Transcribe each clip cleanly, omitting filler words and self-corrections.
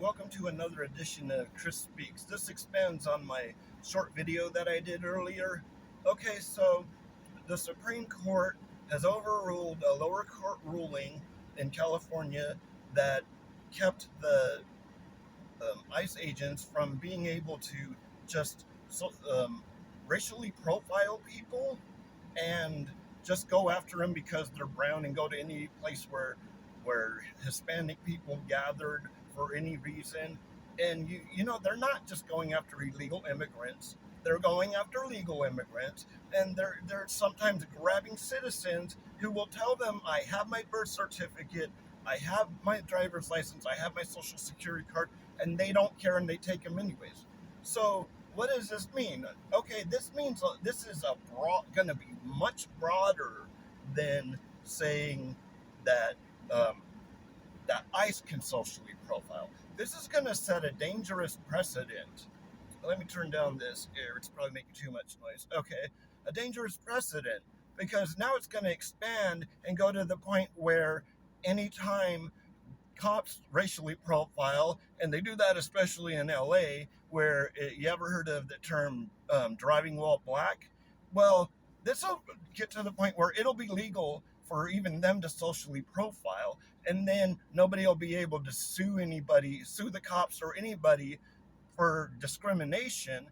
Welcome to another edition of Chris Speaks. This expands on my short video that I did earlier. Okay, so the Supreme Court has overruled a lower court ruling in California that kept the ICE agents from being able to just racially profile people and just go after them because they're brown and go to any place where Hispanic people gathered for any reason. And they're not just going after illegal immigrants. They're going after legal immigrants, and they're sometimes grabbing citizens who will tell them, "I have my birth certificate, I have my driver's license, I have my social security card," and they don't care and they take them anyways. So what does this mean? Okay, this means this is going to be much broader than saying that that ICE can socially profile. This is going to set a dangerous precedent. Let me turn down this air. It's probably making too much noise. Okay, a dangerous precedent, because now it's going to expand and go to the point where anytime cops racially profile, and they do that especially in LA, where you ever heard of the term driving while black? Well, this will get to the point where it'll be legal for even them to socially profile, and then nobody will be able to sue the cops or anybody for discrimination.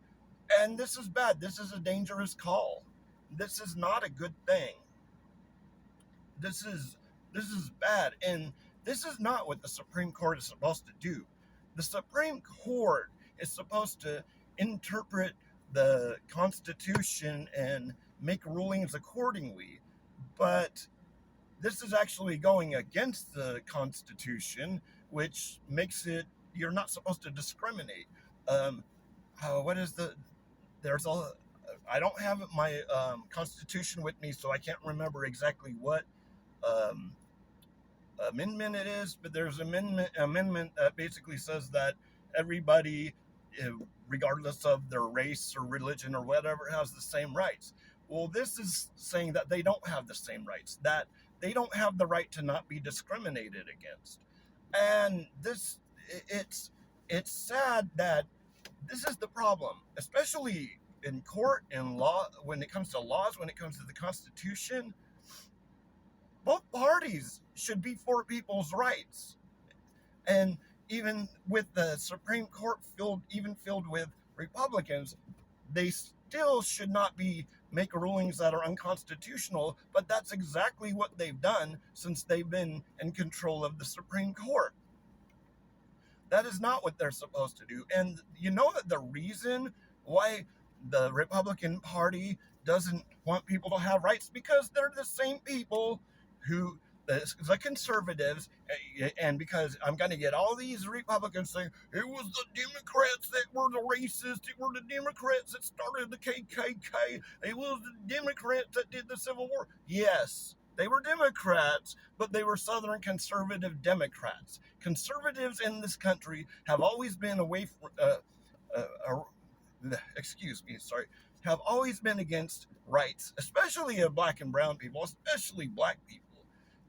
And this is bad. This is a dangerous call. This is not a good thing. This is bad, and this is not what the Supreme Court is supposed to do. The Supreme Court is supposed to interpret the Constitution and make rulings accordingly, but this is actually going against the Constitution, which makes it you're not supposed to discriminate. What is I don't have my Constitution with me, so I can't remember exactly what um, amendment it is, but there's an amendment that basically says that everybody, regardless of their race or religion or whatever, has the same rights. Well, this is saying that they don't have the same rights, that they don't have the right to not be discriminated against. And it's sad that this is the problem, especially in court and law, when it comes to laws, when it comes to the Constitution. Both parties should be for people's rights. And even with the Supreme Court filled with Republicans, they still should not be make rulings that are unconstitutional, but that's exactly what they've done since they've been in control of the Supreme Court. That is not what they're supposed to do. And you know that the reason why the Republican Party doesn't want people to have rights, because they're the same people who the conservatives, and because I'm going to get all these Republicans saying it was the Democrats that were the racists, it were the Democrats that started the KKK, it was the Democrats that did the Civil War. Yes, they were Democrats, but they were Southern conservative Democrats. Conservatives in this country have always been away from, have always been against rights, especially of black and brown people, especially black people.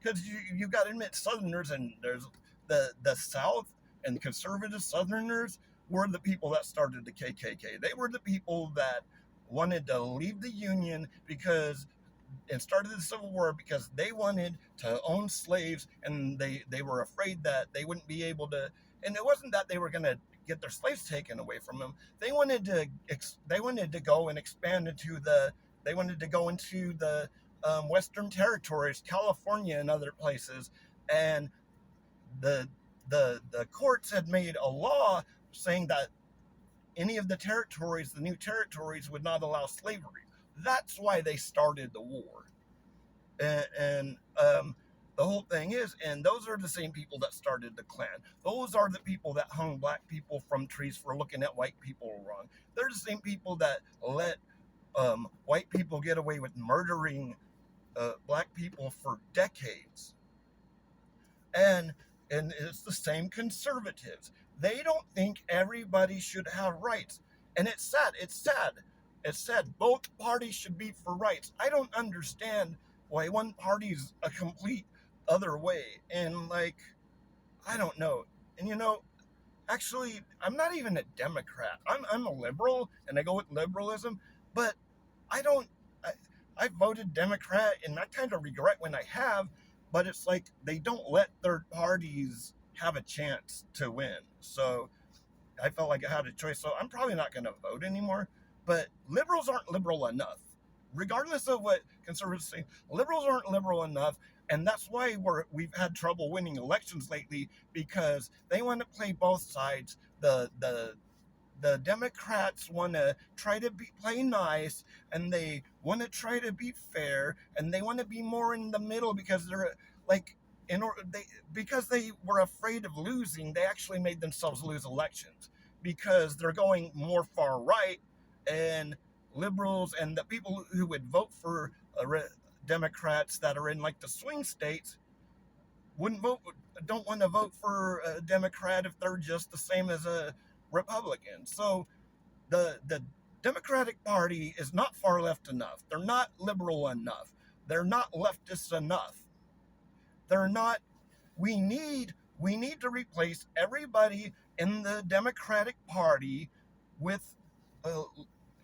Because you got to admit, Southerners, and there's the South, and conservative Southerners were the people that started the KKK. They were the people that wanted to leave the Union and started the Civil War because they wanted to own slaves, and they were afraid that they wouldn't be able to. And it wasn't that they were going to get their slaves taken away from them. They wanted to go and expand into the. They wanted to go into the Western territories, California and other places, and the courts had made a law saying that any of the new territories, would not allow slavery. That's why they started the war. And the whole thing is, and those are the same people that started the Klan. Those are the people that hung black people from trees for looking at white people wrong. They're the same people that let white people get away with murdering black people for decades. And it's the same conservatives. They don't think everybody should have rights. And it's sad. Both parties should be for rights. I don't understand why one party's a complete other way. And I don't know. And Actually, I'm not even a Democrat. I'm a liberal, and I go with liberalism, but I don't. I, I voted Democrat, and I kind of regret when I have, but it's like they don't let third parties have a chance to win. So I felt like I had a choice. So I'm probably not going to vote anymore. But liberals aren't liberal enough. Regardless of what conservatives say, liberals aren't liberal enough. And that's why we've had trouble winning elections lately, because they want to play both sides. The Democrats want to try to play nice, and they want to try to be fair, and they want to be more in the middle, because they're like, because they were afraid of losing, they actually made themselves lose elections, because they're going more far right, and liberals and the people who would vote for Democrats that are in like the swing states wouldn't vote don't want to vote for a Democrat if they're just the same as a Republican. So the Democratic Party is not far left enough. They're not liberal enough. They're not leftist enough. They're not. We need to replace everybody in the Democratic Party with uh,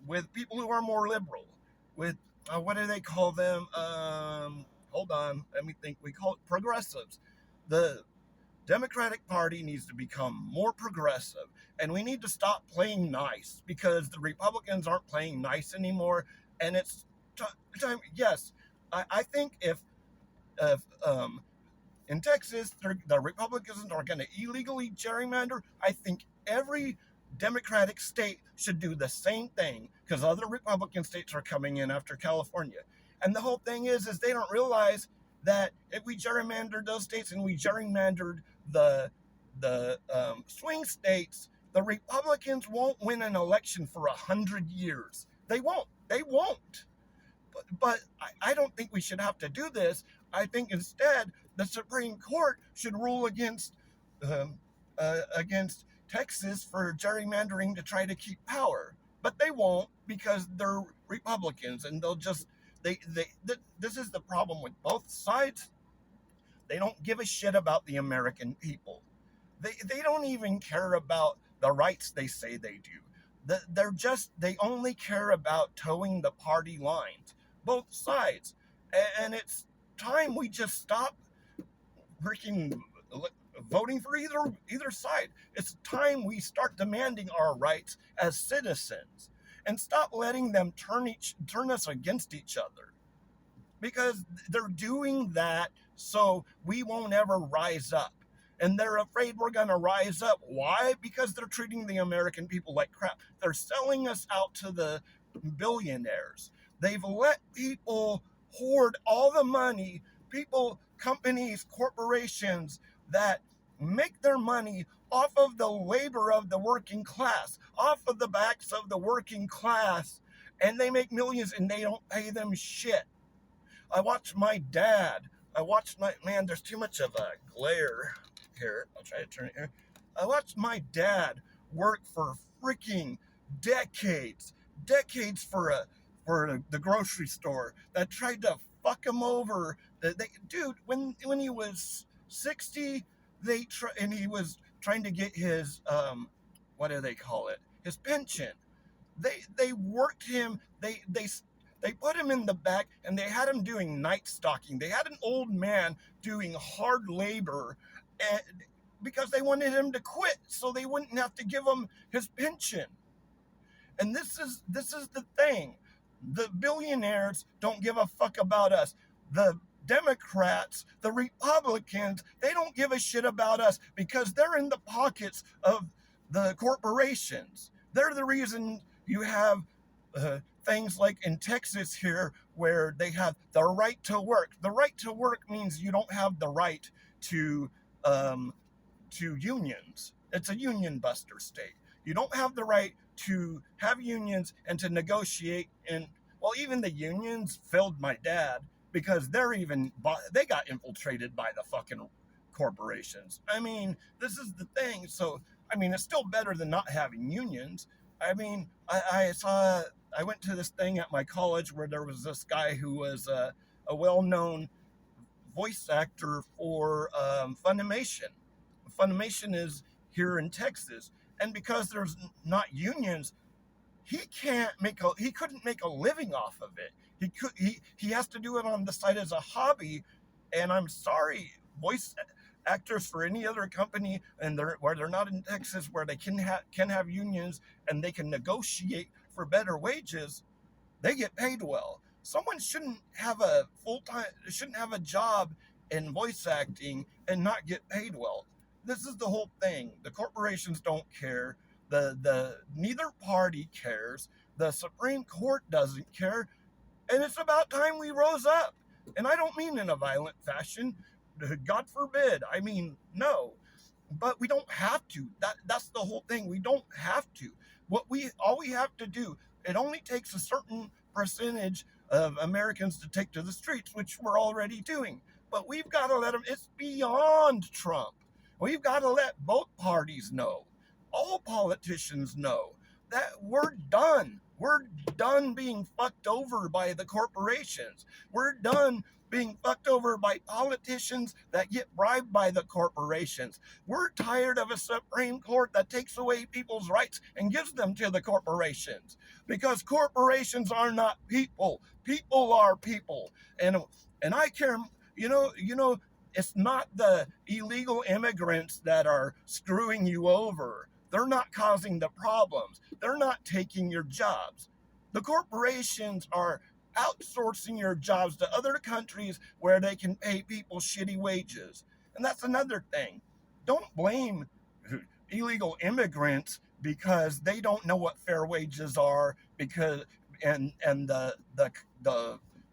with people who are more liberal. With what do they call them? Hold on, let me think. We call it progressives. The Democratic Party needs to become more progressive, and we need to stop playing nice, because the Republicans aren't playing nice anymore. And it's time. Yes, I think if in Texas the Republicans are going to illegally gerrymander, I think every Democratic state should do the same thing, because other Republican states are coming in after California. And the whole thing is they don't realize that if we gerrymandered those states and we gerrymandered the swing states, the Republicans won't win an election for 100 years. They won't. They won't. But I don't think we should have to do this. I think instead the Supreme Court should rule against Texas for gerrymandering to try to keep power. But they won't, because they're Republicans, and they'll just this is the problem with both sides. They don't give a shit about the American people. They don't even care about the rights they say they do. They only care about towing the party lines, both sides. And it's time we just stop freaking voting for either side. It's time we start demanding our rights as citizens, and stop letting them turn us against each other, because they're doing that so we won't ever rise up. And they're afraid we're going to rise up. Why? Because they're treating the American people like crap. They're selling us out to the billionaires. They've let people hoard all the money, people, companies, corporations that make their money off of the labor of the working class, off of the backs of the working class, and they make millions and they don't pay them shit. I watched my dad. Man, there's too much of a glare here. I'll try to turn it here. I watched my dad work for freaking decades for the grocery store that tried to fuck him over. Dude, when he was 60, and he was trying to get his what do they call it? His pension. They worked him. They put him in the back, and they had him doing night stocking. They had an old man doing hard labor, and, because they wanted him to quit so they wouldn't have to give him his pension. And this is the thing. The billionaires don't give a fuck about us. The Democrats, the Republicans, they don't give a shit about us, because they're in the pockets of the corporations. They're the reason you have things like in Texas here, where they have the right to work. The right to work means you don't have the right to unions. It's a union buster state. You don't have the right to have unions and to negotiate. And well, even the unions failed my dad, because they got infiltrated by the fucking corporations. I mean, this is the thing. So I mean, it's still better than not having unions. I mean, I went to this thing at my college where there was this guy who was a well-known voice actor for Funimation. Funimation is here in Texas. And because there's not unions, he couldn't make a living off of it. He has to do it on the side as a hobby. And I'm sorry, voice actors for any other company and where they're not in Texas, where they can have unions and they can negotiate for better wages, they get paid well. Someone shouldn't have a job in voice acting and not get paid well. This is the whole thing. The corporations don't care. The neither party cares. The Supreme Court doesn't care. And it's about time we rose up. And I don't mean in a violent fashion. God forbid. I mean, no. But we don't have to. That's the whole thing. We don't have to. All we have to do, it only takes a certain percentage of Americans to take to the streets, which we're already doing. But we've got to let them, it's beyond Trump. We've got to let both parties know, all politicians know, that we're done. We're done being fucked over by the corporations. We're done being fucked over by politicians that get bribed by the corporations. We're tired of a Supreme Court that takes away people's rights and gives them to the corporations, because corporations are not people. People are people. And I care, it's not the illegal immigrants that are screwing you over. They're not causing the problems. They're not taking your jobs. The corporations are outsourcing your jobs to other countries where they can pay people shitty wages. And that's another thing. Don't blame illegal immigrants because they don't know what fair wages are, and the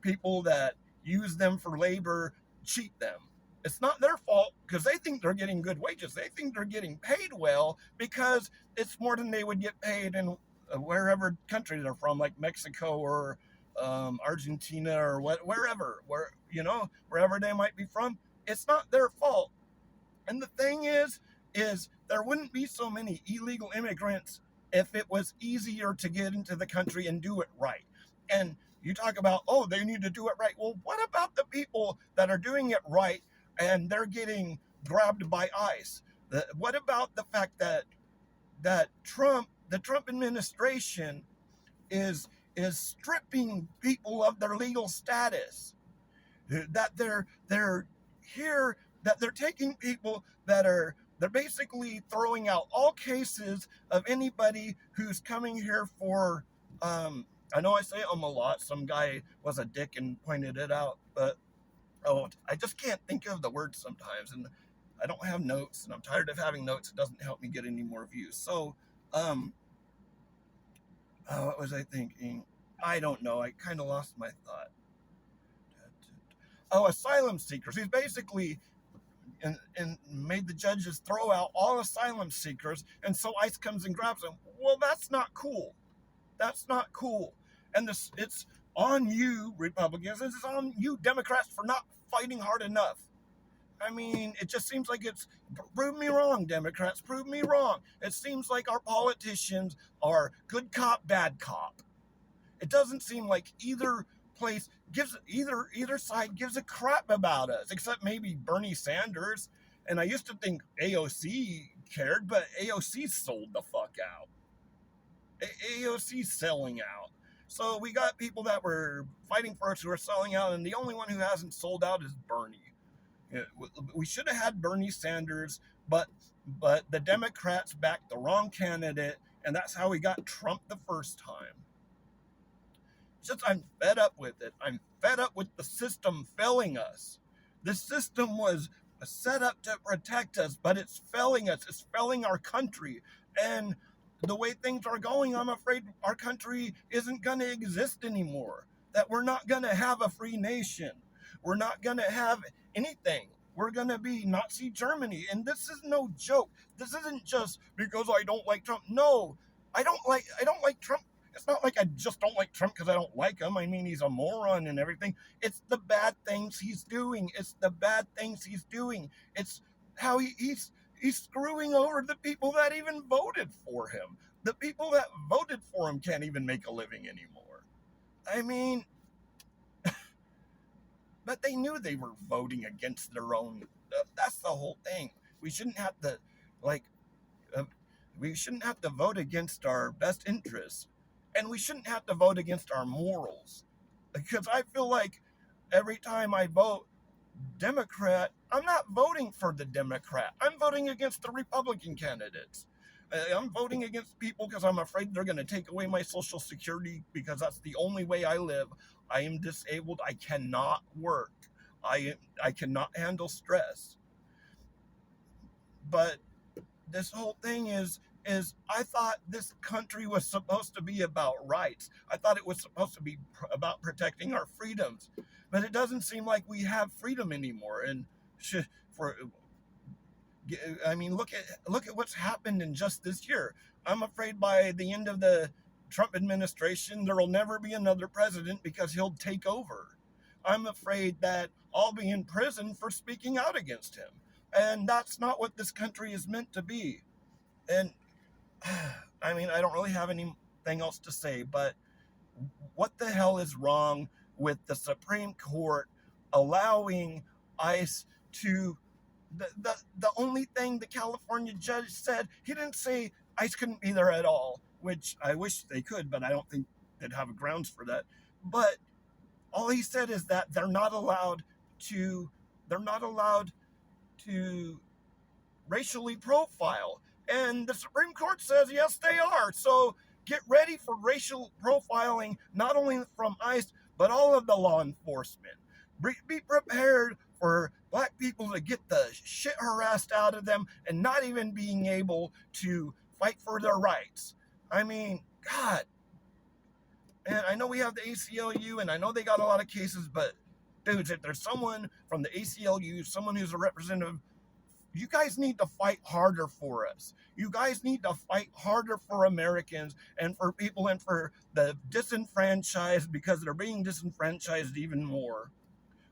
people that use them for labor cheat them. It's not their fault because they think they're getting good wages. They think they're getting paid well because it's more than they would get paid in wherever country they're from, like Mexico or Argentina or wherever they might be from. It's not their fault. And the thing is there wouldn't be so many illegal immigrants if it was easier to get into the country and do it right. And you talk about, oh, they need to do it right. Well, what about the people that are doing it right and they're getting grabbed by ICE? What about the fact that the Trump administration is stripping people of their legal status? That they're here, that they're taking people they're basically throwing out all cases of anybody who's coming here for I know I say a lot. Some guy was a dick and pointed it out, but I just can't think of the word sometimes, and I don't have notes, and I'm tired of having notes. It doesn't help me get any more views. So, what was I thinking? I don't know. I kind of lost my thought. Oh, asylum seekers. He's basically and made the judges throw out all asylum seekers, and so ICE comes and grabs them. Well, that's not cool. That's not cool. And it's on you, Republicans. It's on you, Democrats, for not fighting hard enough. I mean, it just seems like it's, prove me wrong, Democrats, prove me wrong. It seems like our politicians are good cop, bad cop. It doesn't seem like either side gives a crap about us, except maybe Bernie Sanders. And I used to think AOC cared, but AOC sold the fuck out. AOC's selling out. So we got people that were fighting for us who are selling out, and the only one who hasn't sold out is Bernie. We should have had Bernie Sanders, but the Democrats backed the wrong candidate, and that's how we got Trump the first time. Just I'm fed up with it. I'm fed up with the system failing us. The system was set up to protect us, but it's failing us. It's failing our country. And the way things are going, I'm afraid our country isn't going to exist anymore. That we're not going to have a free nation. We're not going to have anything. We're going to be Nazi Germany. And this is no joke. This isn't just because I don't like Trump. No, I don't like Trump. It's not like I just don't like Trump because I don't like him. I mean, he's a moron and everything. It's the bad things he's doing. It's how he's screwing over the people that even voted for him. The people that voted for him can't even make a living anymore. I mean, but they knew they were voting against their own. That's the whole thing. We shouldn't have to, We shouldn't have to vote against our best interests, and we shouldn't have to vote against our morals. Because I feel like every time I vote Democrat, I'm not voting for the Democrat. I'm voting against the Republican candidates. I'm voting against people because I'm afraid they're going to take away my Social Security because that's the only way I live. I am disabled. I cannot work. I cannot handle stress. But this whole thing is I thought this country was supposed to be about rights. I thought it was supposed to be about protecting our freedoms, but it doesn't seem like we have freedom anymore. And for I mean, look at what's happened in just this year. I'm afraid by the end of the Trump administration, there will never be another president because he'll take over. I'm afraid that I'll be in prison for speaking out against him. And that's not what this country is meant to be. And I mean, I don't really have anything else to say, but what the hell is wrong with the Supreme Court allowing ICE to the only thing the California judge said, he didn't say ICE couldn't be there at all, which I wish they could, but I don't think they'd have grounds for that. But all he said is that they're not allowed to racially profile. And the Supreme Court says, yes, they are. So get ready for racial profiling, not only from ICE, but all of the law enforcement. Be prepared for black people to get the shit harassed out of them and not even being able to fight for their rights. I mean, God. And I know we have the ACLU, and I know they got a lot of cases, but dudes, if there's someone from the ACLU, someone who's a representative, you guys need to fight harder for us. You guys need to fight harder for Americans and for people and for the disenfranchised, because they're being disenfranchised even more.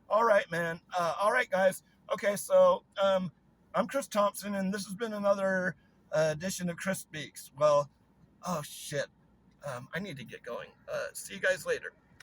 All right, man. All right, guys. Okay, so I'm Chris Thompson, and this has been another edition of Chris Speaks. Well, oh shit. I need to get going. See you guys later.